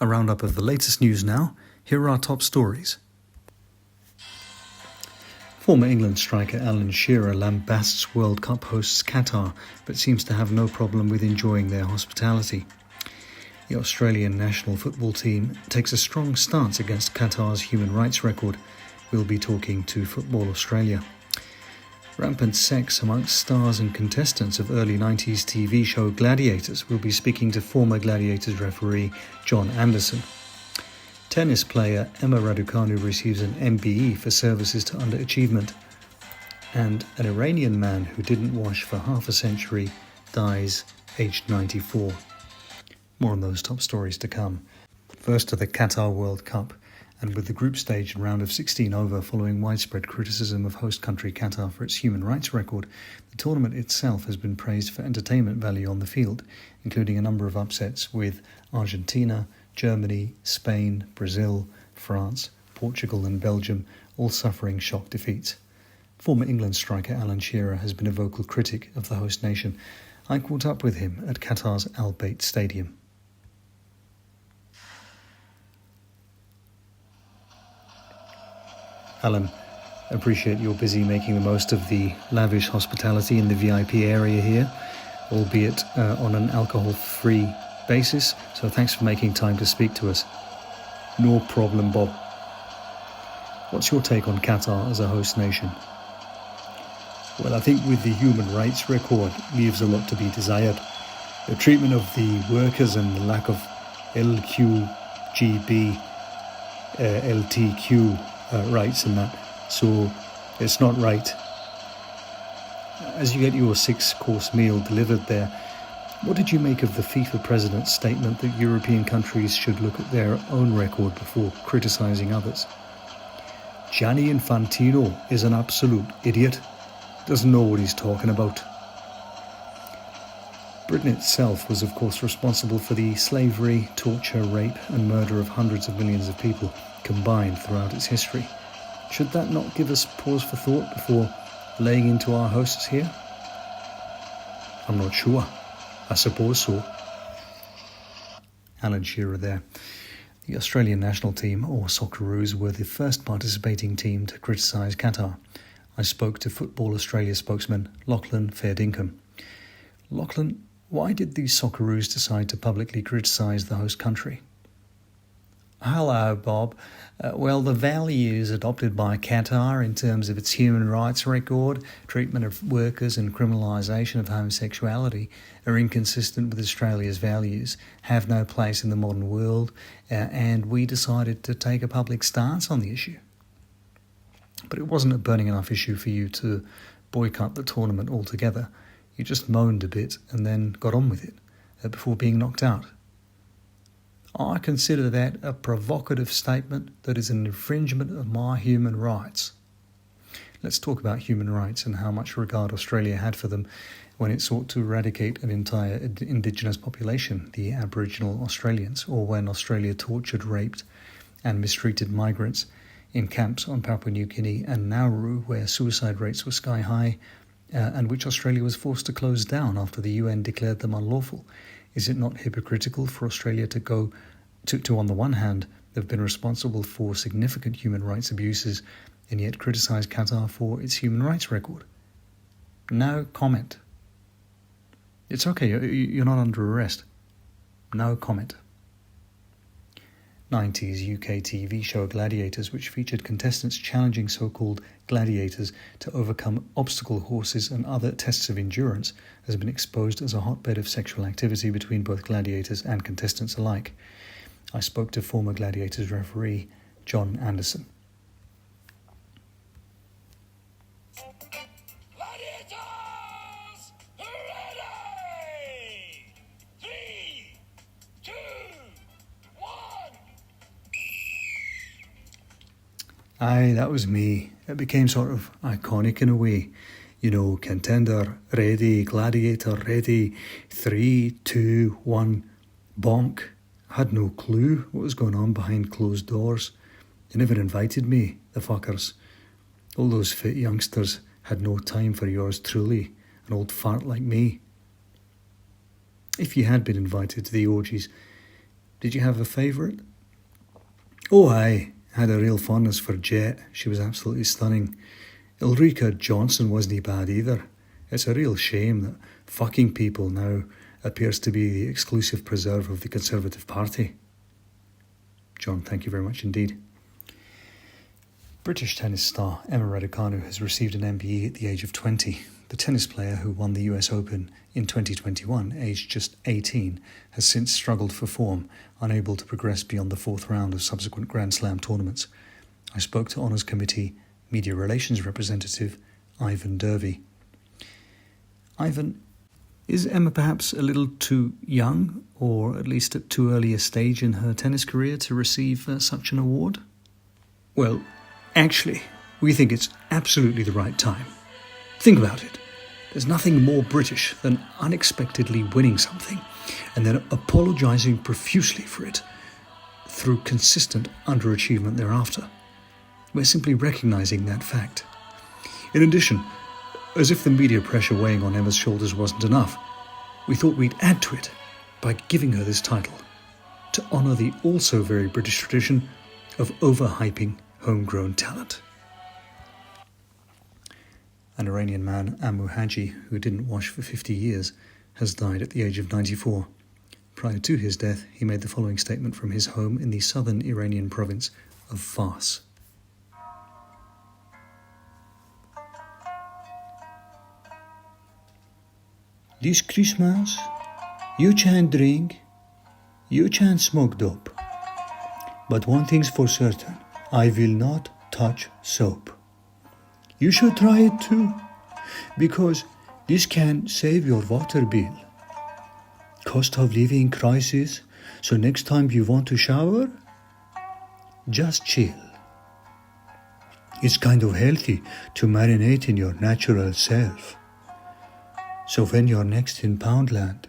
A roundup of the latest news now. Here are our top stories. Former England striker Alan Shearer lambasts World Cup hosts Qatar, but seems to have no problem with enjoying their hospitality. The Australian national football team takes a strong stance against Qatar's human rights record. We'll be talking to Football Australia. Rampant sex amongst stars and contestants of early 90s TV show Gladiators. We'll be speaking to former Gladiators referee John Anderson. Tennis player Emma Raducanu receives an MBE for services to underachievement. And an Iranian man who didn't wash for half a century dies aged 94. More on those top stories to come. First to the Qatar World Cup. And with the group stage and round of 16 over following widespread criticism of host country Qatar for its human rights record, the tournament itself has been praised for entertainment value on the field, including a number of upsets with Argentina, Germany, Spain, Brazil, France, Portugal and Belgium all suffering shock defeats. Former England striker Alan Shearer has been a vocal critic of the host nation. I caught up with him at Qatar's Bayt Stadium. Alan, appreciate you're busy making the most of the lavish hospitality in the VIP area here, albeit on an alcohol-free basis, so thanks for making time to speak to us. No problem, Bob. What's your take on Qatar as a host nation? Well, I think with the human rights record leaves a lot to be desired. The treatment of the workers and the lack of LQGB, LTQ rights and that, so it's not right. As you get your 6-course meal delivered there, what did you make of the FIFA president's statement that European countries should look at their own record before criticising others? Gianni Infantino is an absolute idiot. Doesn't know what he's talking about. Britain itself was of course responsible for the slavery, torture, rape and murder of hundreds of millions of people combined throughout its history. Should that not give us pause for thought before laying into our hosts here? I'm not sure. I suppose so. Alan Shearer there. The Australian national team, or Socceroos, were the first participating team to criticise Qatar. I spoke to Football Australia spokesman Lachlan Fair-Dinkum. Lachlan, why did the Socceroos decide to publicly criticise the host country? Hello, Bob. Well, the values adopted by Qatar in terms of its human rights record, treatment of workers and criminalisation of homosexuality are inconsistent with Australia's values, have no place in the modern world, and we decided to take a public stance on the issue. But it wasn't a burning enough issue for you to boycott the tournament altogether. You just moaned a bit and then got on with it before being knocked out. I consider that a provocative statement that is an infringement of my human rights. Let's talk about human rights and how much regard Australia had for them when it sought to eradicate an entire indigenous population, the Aboriginal Australians, or when Australia tortured, raped and mistreated migrants in camps on Papua New Guinea and Nauru, where suicide rates were sky high, and which Australia was forced to close down after the UN declared them unlawful. Is it not hypocritical for Australia to go to on the one hand, they've been responsible for significant human rights abuses and yet criticise Qatar for its human rights record? No comment. It's okay, you're not under arrest. No comment. 90s UK TV show Gladiators, which featured contestants challenging so-called gladiators to overcome obstacle horses and other tests of endurance, has been exposed as a hotbed of sexual activity between both gladiators and contestants alike. I spoke to former Gladiators referee John Anderson. Aye, that was me. It became sort of iconic in a way. You know, contender, ready, gladiator, ready, 3, 2, 1, bonk. I had no clue what was going on behind closed doors. They never invited me, the fuckers. All those fit youngsters had no time for yours truly, an old fart like me. If you had been invited to the orgies, Did you have a favourite? Oh, I had a real fondness for Jet. She was absolutely stunning. Ulrika Johnson wasn't bad either. It's a real shame that fucking people now appears to be the exclusive preserve of the Conservative Party. John, thank you very much indeed. British tennis star Emma Raducanu has received an MBE at the age of 20. The tennis player who won the US Open in 2021, aged just 18, has since struggled for form, unable to progress beyond the fourth round of subsequent Grand Slam tournaments. I spoke to Honours Committee Media Relations representative Ivan Dervey. Ivan, is Emma perhaps a little too young, or at least at too early a stage in her tennis career to receive such an award? Well, actually, we think it's absolutely the right time. Think about it. There's nothing more British than unexpectedly winning something and then apologising profusely for it through consistent underachievement thereafter. We're simply recognising that fact. In addition, as if the media pressure weighing on Emma's shoulders wasn't enough, we thought we'd add to it by giving her this title to honour the also very British tradition of overhyping homegrown talent. An Iranian man, Amu Haji, who didn't wash for 50 years, has died at the age of 94. Prior to his death, he made the following statement from his home in the southern Iranian province of Fars. This Christmas, you can drink, you can smoke dope. But one thing's for certain, I will not touch soap. You should try it too, because this can save your water bill. Cost of living crisis, so next time you want to shower, just chill. It's kind of healthy to marinate in your natural self. So when you're next in Poundland,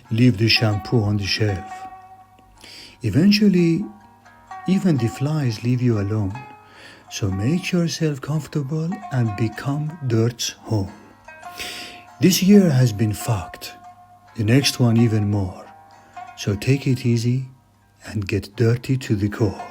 leave the shampoo on the shelf. Eventually, even the flies leave you alone. So make yourself comfortable and become Dirt's home. This year has been fucked. The next one even more. So take it easy and get dirty to the core.